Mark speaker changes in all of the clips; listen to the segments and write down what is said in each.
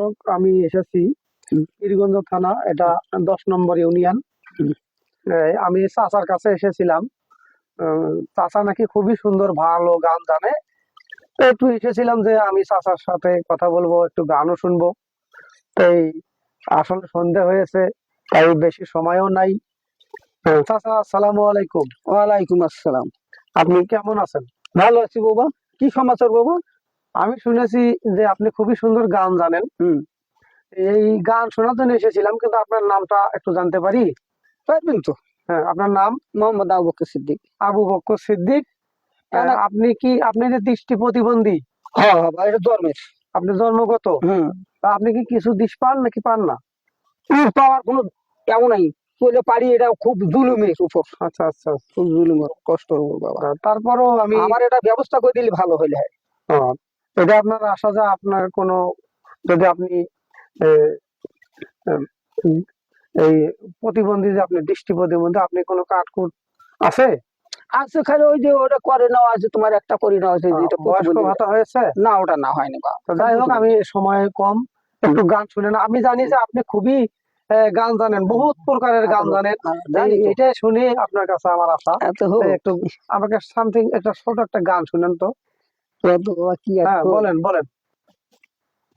Speaker 1: দর্শক, আমি এসেছি পীরগঞ্জ থানা, এটা 10 নম্বর ইউনিয়ন। আমি চাচার কাছে এসেছিলাম। চাচা নাকি খুবই সুন্দর ভালো গান জানে। তো একটু এসেছিলাম যে আমি চাচার সাথে কথা বলবো, একটু গানও শুনবো। তাই আসলে সন্ধে হয়েছে, তাই বেশি সময়ও নাই। চাচা, আসসালামু আলাইকুম।
Speaker 2: ওয়ালাইকুম আসসালাম।
Speaker 1: আপনি কেমন আছেন?
Speaker 2: ভালো আছি বাবা। কি সমাচার বাবা?
Speaker 1: আমি শুনেছি যে আপনি খুবই সুন্দর গান জানেন। এই গান শোনার জন্য এসেছিলাম, কিন্তু আপনার নামটা একটু জানতে পারি?
Speaker 2: পারবেন তো।
Speaker 1: হ্যাঁ, আপনার নাম?
Speaker 2: মোহাম্মদ আবু বকর সিদ্দিক।
Speaker 1: আবু বক্কর সিদ্দিক। আপনি যে দৃষ্টি প্রতিবন্ধী?
Speaker 2: হ্যাঁ হ্যাঁ ভাই, এটা ধর্মের।
Speaker 1: আপনি জন্মগত? তা আপনি কি কিছু দিশ পান নাকি পান না?
Speaker 2: পাওয়ার কোনো এমন নাই, করলে পারি, এটা খুব জুলুমের উপর।
Speaker 1: আচ্ছা আচ্ছা।
Speaker 2: খুব জুলুমের, কষ্টর উপর বাবা।
Speaker 1: তারপরও
Speaker 2: আমার এটা ব্যবস্থা করে দিলে ভালো হইলে হয়।
Speaker 1: এটা আপনার আশা যে আপনার কোনো, যদি আপনি এই প্রতিবন্ধী, যে আপনি দৃষ্টি প্রতিবন্ধী, আপনি কোনো কাটকুট আছে?
Speaker 2: আছে, খালি ওই যে ওটা করে নেওয়া আছে, তোমার একটা করে নেওয়া আছে, যেটা
Speaker 1: বয়স্ক ভাতা হয়েছে
Speaker 2: না, ওটা না হয়নি বা।
Speaker 1: যাই হোক, আমি সময় কম, একটু গান শুনেন। আমি জানি যে আপনি খুবই গান জানেন, বহুত প্রকারের গান জানেন। এটাই শুনে আপনার কাছে আমার আশা। একটু আমাকে সামথিং একটা ছোট একটা গান শুনেন তো। বলেন বলেন।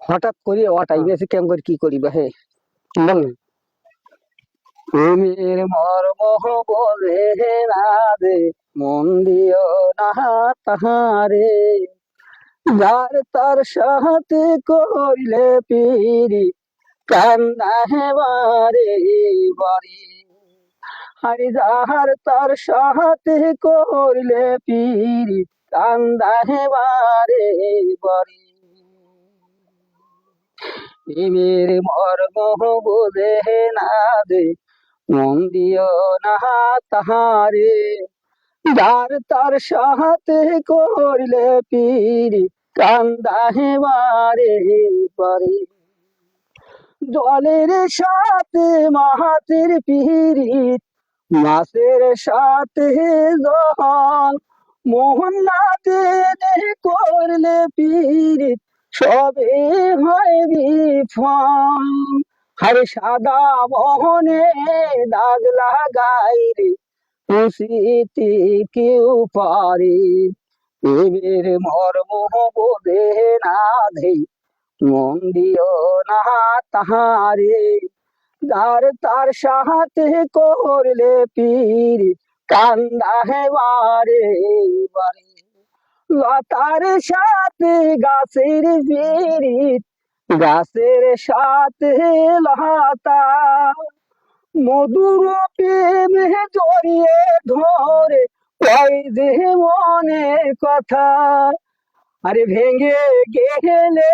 Speaker 2: হঠাৎ করে ওটাই বেশি কেমন করে কি করি বা। হে
Speaker 1: বলেন।
Speaker 2: প্রেমের মর্ম বলে না রে, মন দিও না তাহারে, যার তার সাথে করিলে পিরি, কান্না হেবারে বাড়ি। আরে যার তার সাথে করিলে পিরি, কান্দা হেবারে বাড়ি। প্রেমের মর্ম বোঝে না রে, মন দিও না তাহারে, যার তার সাথে করিলে পিরি, কান্দা হেবারে পারে। জলের সাথে মাহাতের পিরিত, মাছের সাথে জল, মোহন নাতে করলে পিরিত, সবে হয় বিফল। আরে সাদা মোহনে দাগ লাগাই রে, খুশিতে কেউ পারে। প্রেমের মর্ম বোধে না ধে, মন দিও না তাহারে, যার তার সাথে করলে পিরি, কান্দা হেবারে বাড়ি। লতার সাথে গাছের পিরিত, গাছের সাথে লতা, মধুর প্রেমে জড়িয়ে ধরে, কই যে মনের কথা। আরে ভেঙে গেলে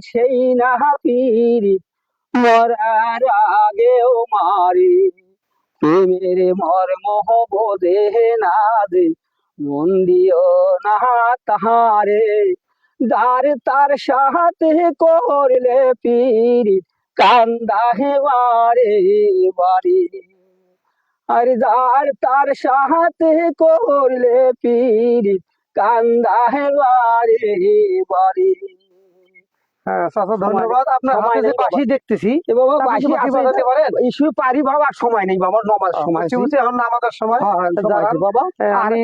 Speaker 2: সেই না পিরিত, মরার আগেও মারি। প্রেমের মর্ম বোধে না দে, মন দিও না তাহারে, যার তার সাথে করলে পিরিত, কান্দা হেবারে বাড়ি। আর যার তার সাথে করলে পিরিত, কান্দা হেবারে বাড়ি।
Speaker 1: ধন্যবাদ। আপনার হাতে যে বাঁশি দেখতেছি,
Speaker 2: পারি বাবা, সময় নেই বাবা, নমাজ সময়
Speaker 1: এখন নামাজের সময়
Speaker 2: বাবা।
Speaker 1: আমি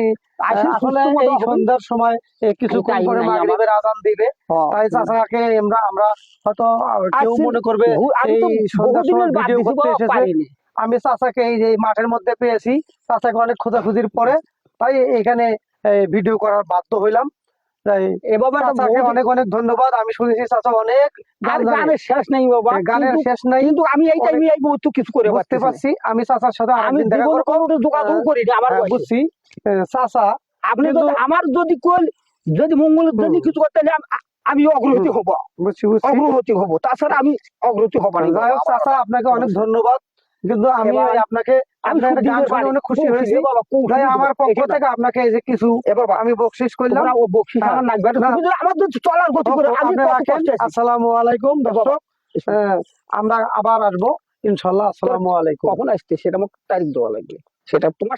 Speaker 1: আসলে এই সন্ধ্যার সময় কিছুক্ষণ পরে মাগরিবের আযান দিবে, তাই চাচাকে আমরা হয়তো কেউ মনে করবে এই সন্ধ্যার সময় ভিডিও করতে এসেছে। আমি চাচাকে এই যে মাঠের মধ্যে পেয়েছি, চাচাকে অনেক খোঁজাখুঁজির পরে তাই এখানে ভিডিও করার বাধ্য হইলাম। অনেক অনেক ধন্যবাদ। আমি শুনেছি চাচা অনেক
Speaker 2: গানের শেষ নেই বাবা,
Speaker 1: গানের শেষ নাই,
Speaker 2: কিন্তু আমি এই টাইমে এই মুহূর্তে কিছু করে
Speaker 1: বুঝতে পারছি। আমি চাচার সাথে
Speaker 2: আমি
Speaker 1: দেখা করব,
Speaker 2: যোগাযোগ করি না আমার
Speaker 1: বুঝছি। চাচা,
Speaker 2: আপনি আমার যদি যদি মঙ্গল যদি কিছু করতে আমি অগ্রগতি হব, অগ্রগতি হব, তাছাড়া আমি অগ্রগতি হব না।
Speaker 1: যাই হোক চাচা, আপনাকে অনেক ধন্যবাদ। কিন্তু আমি আপনাকে আপনার গান শুনে অনেক খুশি হয়েছি। তাই আমার পক্ষ থেকে আপনাকে এই যে কিছু আমি বকশিশ করলাম।
Speaker 2: ও বকশিশ আমার লাগবে না, আমার তো চলার গতি করে আমি কষ্ট।
Speaker 1: আসসালামু আলাইকুম দর্শক, আমরা আবার আসবো ইনশাআল্লাহ। আসসালামু আলাইকুম।
Speaker 2: কখন আসতে সেটা আমাকে তারিখ দেওয়া লাগবে, সেটা তোমার